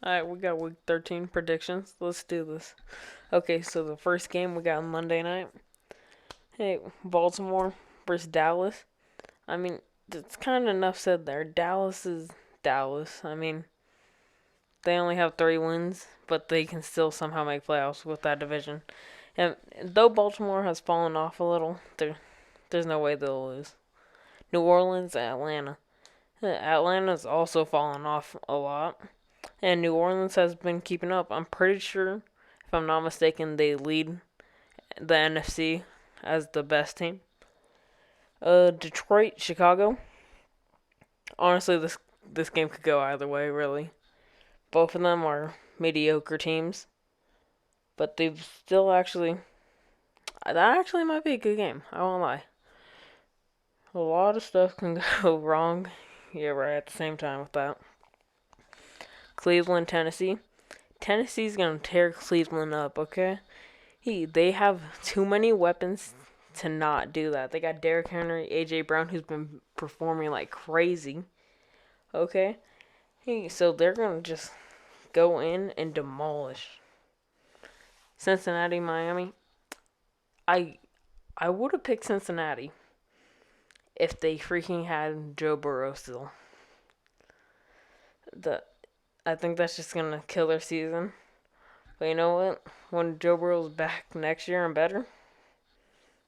Alright, we got week 13 predictions. Let's do this. Okay, so the first game we got on Monday night. Hey, Baltimore versus Dallas. I mean, it's kind of enough said there. Dallas is Dallas. I mean, they only have 3 wins, but they can still somehow make playoffs with that division. And though Baltimore has fallen off a little, there's no way they'll lose. New Orleans, Atlanta. Atlanta's also fallen off a lot. And New Orleans has been keeping up. I'm pretty sure, if I'm not mistaken, they lead the NFC as the best team. Detroit, Chicago. Honestly, this game could go either way, really. Both of them are mediocre teams, but they've still actually. That actually might be a good game. I won't lie. A lot of stuff can go wrong. Yeah, right at the same time with that. Cleveland, Tennessee. Tennessee's gonna tear Cleveland up, okay? They have too many weapons to not do that. They got Derrick Henry, AJ Brown, who's been performing like crazy. Okay? So they're gonna just go in and demolish. Cincinnati, Miami. I would have picked Cincinnati if they freaking had Joe Burrow still. I think that's just gonna kill their season. But you know what? When Joe Burrow's back next year and better,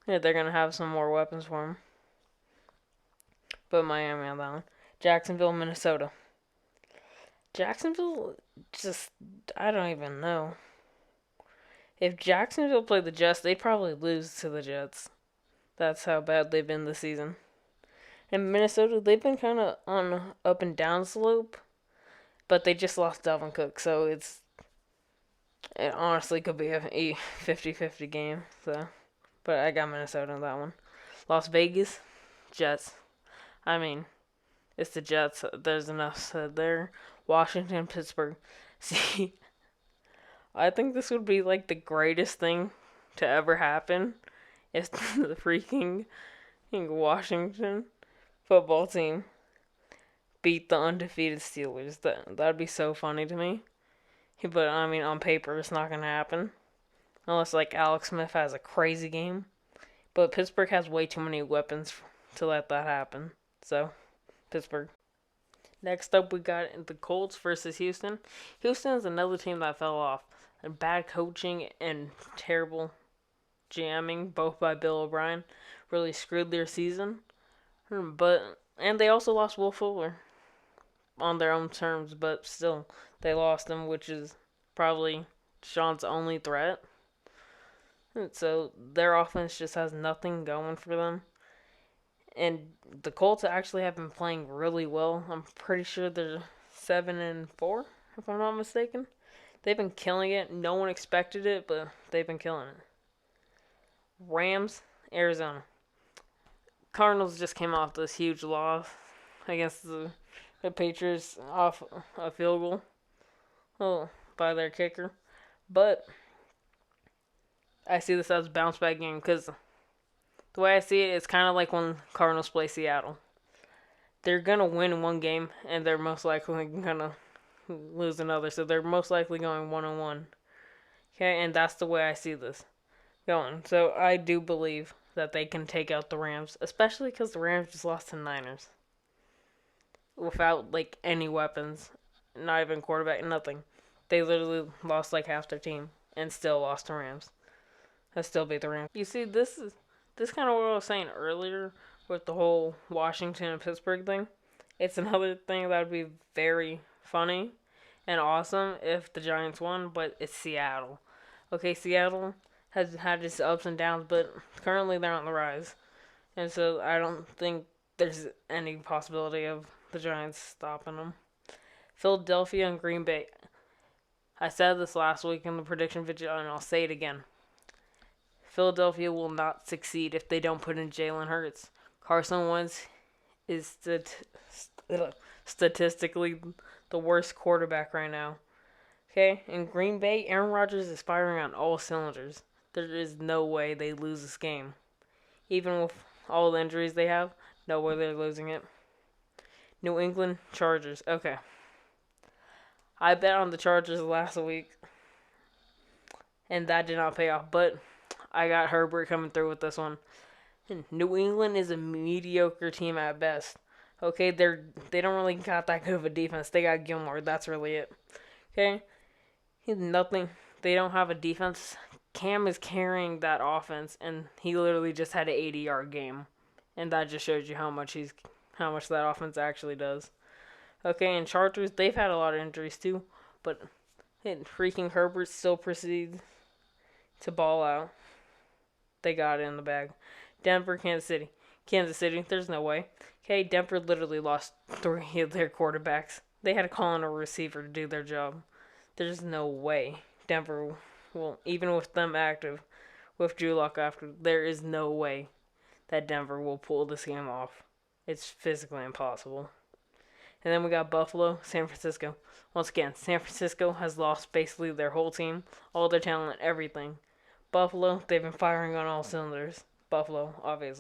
yeah, they're gonna have some more weapons for him. But Miami on that one. Jacksonville, Minnesota. Jacksonville, just I don't even know. If Jacksonville played the Jets, they'd probably lose to the Jets. That's how bad they've been this season. And Minnesota, they've been kind of on up and down slope, but they just lost Dalvin Cook, so it honestly could be a 50-50 game. So, but I got Minnesota in that one. Las Vegas, Jets. I mean, it's the Jets. There's enough said there. Washington, Pittsburgh. See, I think this would be like the greatest thing to ever happen if the freaking Washington football team beat the undefeated Steelers. That'd be so funny to me. But I mean, on paper, it's not gonna happen unless like Alex Smith has a crazy game. But Pittsburgh has way too many weapons to let that happen. So, Pittsburgh. Next up, we got the Colts versus Houston. Houston is another team that fell off. And bad coaching and terrible jamming, both by Bill O'Brien, really screwed their season. And they also lost Will Fuller on their own terms, but still, they lost him, which is probably Deshaun's only threat. And so their offense just has nothing going for them. And the Colts actually have been playing really well. I'm pretty sure they're 7-4, if I'm not mistaken. They've been killing it. No one expected it, but they've been killing it. Rams, Arizona. Cardinals just came off this huge loss against the Patriots off a field goal by their kicker. But I see this as a bounce back game because the way I see it, it's kind of like when Cardinals play Seattle. They're going to win one game, and they're most likely going to lose another. So they're most likely going 1-1. Okay, and that's the way I see this going. So I do believe that they can take out the Rams, especially because the Rams just lost to Niners. Without, like, any weapons. Not even quarterback, nothing. They literally lost, like, half their team and still lost to Rams. I still beat the Rams. You see, this kind of what I was saying earlier with the whole Washington and Pittsburgh thing. It's another thing that would be very funny and awesome if the Giants won, but it's Seattle. Okay, Seattle has had its ups and downs, but currently they're on the rise. And so I don't think there's any possibility of the Giants stopping them. Philadelphia and Green Bay. I said this last week in the prediction video, and I'll say it again. Philadelphia will not succeed if they don't put in Jalen Hurts. Carson Wentz is statistically the worst quarterback right now. Okay? In Green Bay, Aaron Rodgers is firing on all cylinders. There is no way they lose this game. Even with all the injuries they have, no way they're losing it. New England Chargers. Okay. I bet on the Chargers last week, and that did not pay off. But I got Herbert coming through with this one. And New England is a mediocre team at best. Okay, they don't really got that good of a defense. They got Gilmore. That's really it. Okay, he's nothing. They don't have a defense. Cam is carrying that offense, and he literally just had an 80-yard game, and that just shows you how much that offense actually does. Okay, and Chargers, they've had a lot of injuries too, but freaking Herbert still proceeds to ball out. They got it in the bag. Denver, Kansas City. Kansas City, there's no way. Okay, Denver literally lost 3 of their quarterbacks. They had to call in a receiver to do their job. There's no way Denver will, even with them active, with Drew Lock after, there is no way that Denver will pull this game off. It's physically impossible. And then we got Buffalo, San Francisco. Once again, San Francisco has lost basically their whole team, all their talent, everything. Buffalo, they've been firing on all cylinders. Buffalo, obviously.